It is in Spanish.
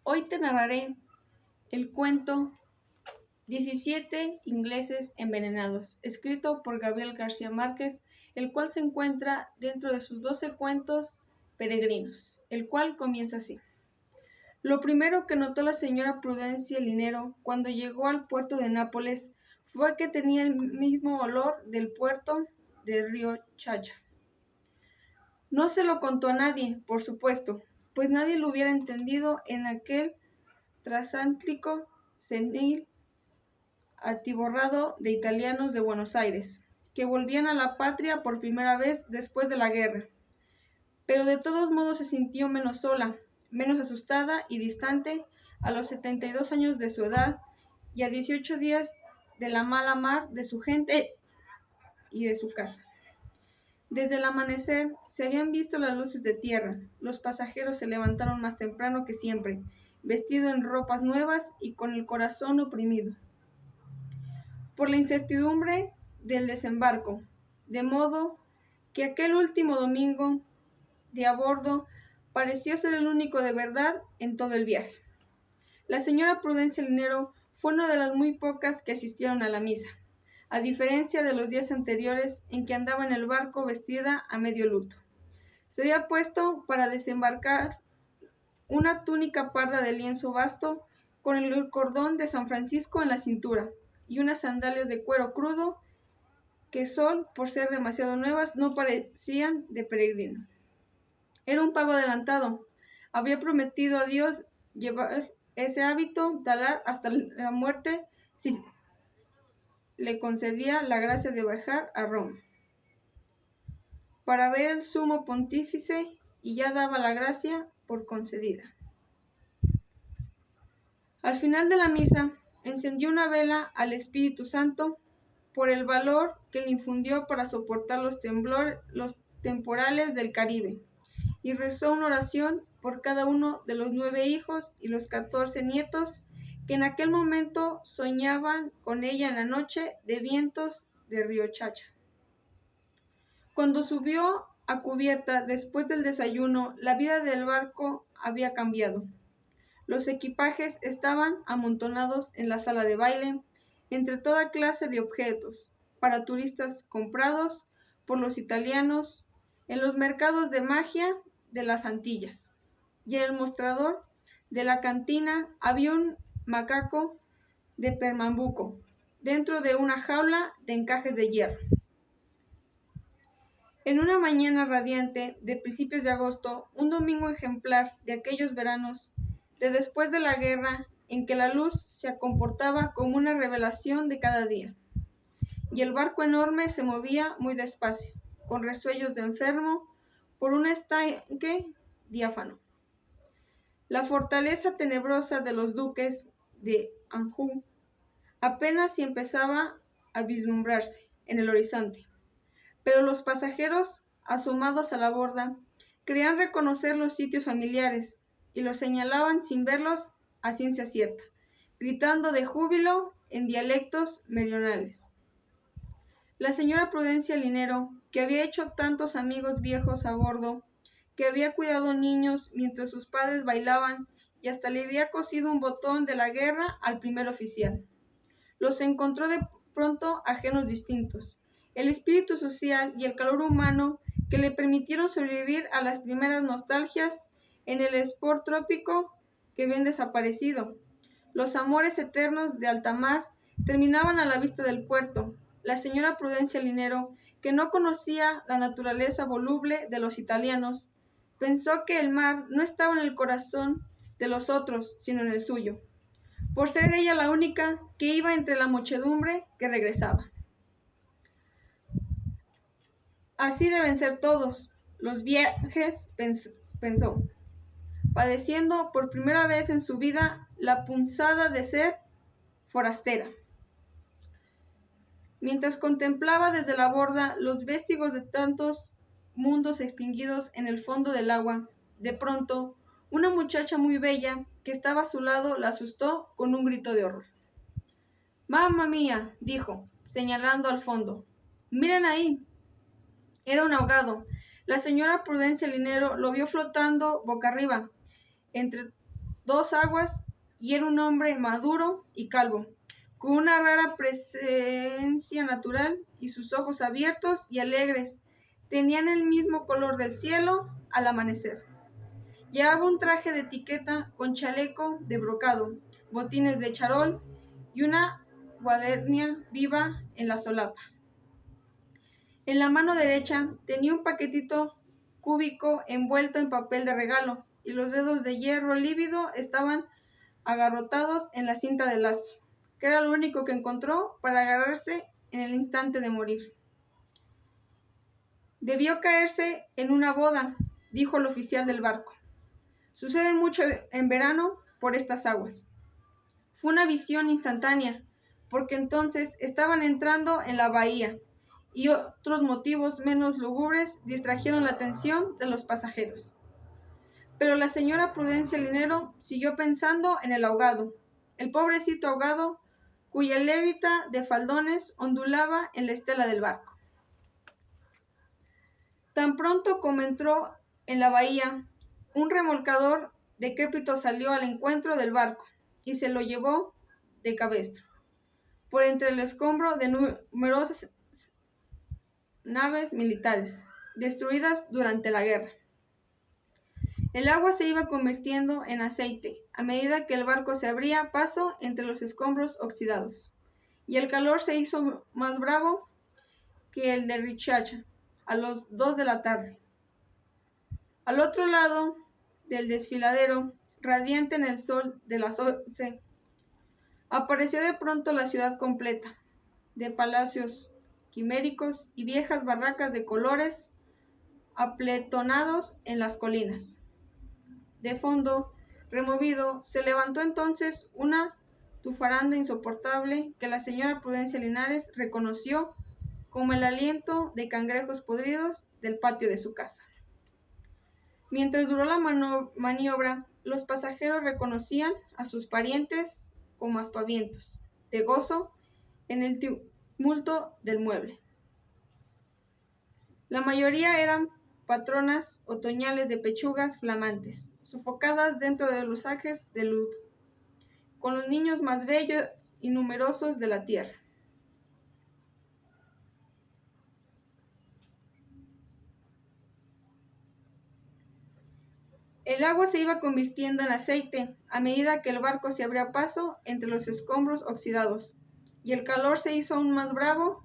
Hoy te narraré el cuento 17 ingleses envenenados, escrito por Gabriel García Márquez, el cual se encuentra dentro de sus 12 cuentos peregrinos, el cual comienza así. Lo primero que notó la señora Prudencia Linero cuando llegó al puerto de Nápoles fue que tenía el mismo olor del puerto de Río Chacha. No se lo contó a nadie, por supuesto, pues nadie lo hubiera entendido en aquel transatlántico senil atiborrado de italianos de Buenos Aires, que volvían a la patria por primera vez después de la guerra. Pero de todos modos se sintió menos sola, menos asustada y distante a los 72 años de su edad y a 18 días de la mala mar de su gente y de su casa. Desde el amanecer se habían visto las luces de tierra. Los pasajeros se levantaron más temprano que siempre, vestidos en ropas nuevas y con el corazón oprimido por la incertidumbre del desembarco, de modo que aquel último domingo de a bordo pareció ser el único de verdad en todo el viaje. La señora Prudencia Linero fue una de las muy pocas que asistieron a la misa, a diferencia de los días anteriores en que andaba en el barco vestida a medio luto. Se había puesto para desembarcar una túnica parda de lienzo vasto con el cordón de San Francisco en la cintura y unas sandalias de cuero crudo que por ser demasiado nuevas, no parecían de peregrino. Era un pago adelantado. Había prometido a Dios llevar ese hábito talar hasta la muerte si le concedía la gracia de viajar a Roma para ver al sumo pontífice, y ya daba la gracia por concedida. Al final de la misa, encendió una vela al Espíritu Santo por el valor que le infundió para soportar los temporales del Caribe, y rezó una oración por cada uno de los 9 hijos y los 14 nietos que en aquel momento soñaban con ella en la noche de vientos de Río Chacha. Cuando subió a cubierta después del desayuno, la vida del barco había cambiado. Los equipajes estaban amontonados en la sala de baile, entre toda clase de objetos, para turistas comprados por los italianos en los mercados de magia de las Antillas. Y en el mostrador de la cantina había un macaco de Pernambuco, dentro de una jaula de encajes de hierro. En una mañana radiante de principios de agosto, un domingo ejemplar de aquellos veranos de después de la guerra, en que la luz se comportaba como una revelación de cada día, y el barco enorme se movía muy despacio, con resuellos de enfermo, por un estanque diáfano. La fortaleza tenebrosa de los duques de Anjou apenas si empezaba a vislumbrarse en el horizonte, pero los pasajeros, asomados a la borda, creían reconocer los sitios familiares y los señalaban sin verlos a ciencia cierta, gritando de júbilo en dialectos meridionales. La señora Prudencia Linero, que había hecho tantos amigos viejos a bordo, que había cuidado niños mientras sus padres bailaban y hasta le había cosido un botón de la guerra al primer oficial, los encontró de pronto ajenos distintos, el espíritu social y el calor humano que le permitieron sobrevivir a las primeras nostalgias en el espor trópico que habían desaparecido. Los amores eternos de alta mar terminaban a la vista del puerto. La señora Prudencia Linero, que no conocía la naturaleza voluble de los italianos, pensó que el mar no estaba en el corazón de los otros, sino en el suyo, por ser ella la única que iba entre la muchedumbre que regresaba. Así deben ser todos los viajes, pensó, padeciendo por primera vez en su vida la punzada de ser forastera. Mientras contemplaba desde la borda los vestigios de tantos mundos extinguidos en el fondo del agua, de pronto, una muchacha muy bella que estaba a su lado la asustó con un grito de horror. «¡Mamma mía!», dijo, señalando al fondo. «¡Miren ahí!». Era un ahogado. La señora Prudencia Linero lo vio flotando boca arriba, entre 2 aguas, y era un hombre maduro y calvo, con una rara presencia natural, y sus ojos abiertos y alegres tenían el mismo color del cielo al amanecer. Llevaba un traje de etiqueta con chaleco de brocado, botines de charol y una guardia viva en la solapa. En la mano derecha tenía un paquetito cúbico envuelto en papel de regalo, y los dedos de hierro lívido estaban agarrotados en la cinta de lazo, que era lo único que encontró para agarrarse en el instante de morir. Debió caerse en una boda, dijo el oficial del barco. Sucede mucho en verano por estas aguas. Fue una visión instantánea, porque entonces estaban entrando en la bahía, y otros motivos menos lúgubres distrajeron la atención de los pasajeros. Pero la señora Prudencia Linero siguió pensando en el ahogado, el pobrecito ahogado, cuya levita de faldones ondulaba en la estela del barco. Tan pronto como entró en la bahía, un remolcador decrépito salió al encuentro del barco y se lo llevó de cabestro por entre el escombro de numerosas naves militares destruidas durante la guerra. El agua se iba convirtiendo en aceite a medida que el barco se abría paso entre los escombros oxidados, y el calor se hizo más bravo que el de Richacha a las 2 de la tarde. Al otro lado del desfiladero, radiante en el sol de las 11, apareció de pronto la ciudad completa, de palacios quiméricos y viejas barracas de colores apletonados en las colinas. De fondo, removido, se levantó entonces una tufaranda insoportable que la señora Prudencia Linares reconoció como el aliento de cangrejos podridos del patio de su casa. Mientras duró la maniobra, los pasajeros reconocían a sus parientes como aspavientos de gozo en el tumulto del mueble. La mayoría eran patronas otoñales de pechugas flamantes, sofocadas dentro de los ajes de luto, con los niños más bellos y numerosos de la tierra. El agua se iba convirtiendo en aceite a medida que el barco se abría paso entre los escombros oxidados, y el calor se hizo aún más bravo